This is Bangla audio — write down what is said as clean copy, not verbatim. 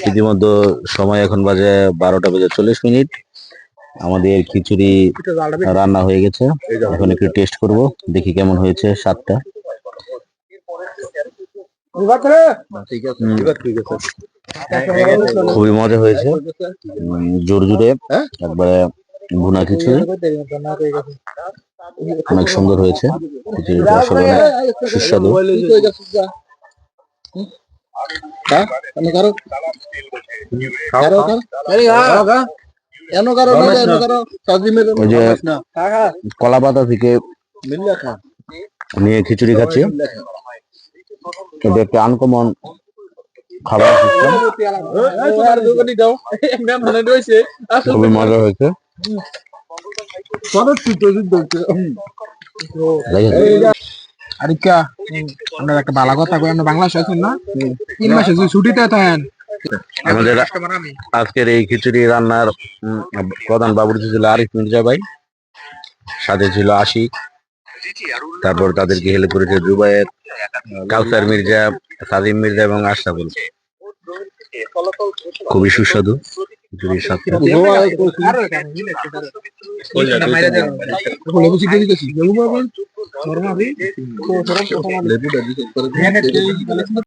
ইতিমধ্যে সময় এখন বাজে 12টা বেজে 40 মিনিট। আমাদের খিচুড়ি রান্না হয়ে গেছে। এখন একটু টেস্ট করব, দেখি কেমন হয়েছে স্বাদটা। খুবই মজা হয়েছে, জোর জুড়ে একবারে ভুনা খিচুড়ি, অনেক সুন্দর হয়েছে। খিচুড়িটা আসলে অনেক সুস্বাদু। ওই যে কলা পাতা থেকে নিয়ে খিচুড়ি খাচ্ছি, এটা একটা আনকমন খাবার সিস্টেম, খুবই মজা হয়েছে। আরিকা আমরা একটা ভালো কথা কই, আমরা বাংলাদেশে আছেন না, 3 মাসে যদি ছুটিতে থাকেন। আমাদের আজকের এই খিচুড়ি রান্নার প্রধান বাবুর্চি ছিল আরিফ মির্জা ভাই, সাথে ছিল আশিক, তারপর তাদেরকে হেল্প করেছে জুবায়ের, কাউসার মির্জা, সাদিম মির্জা এবং আশরাফুল। খুবই সুস্বাদু খিচুড়ির সাথে।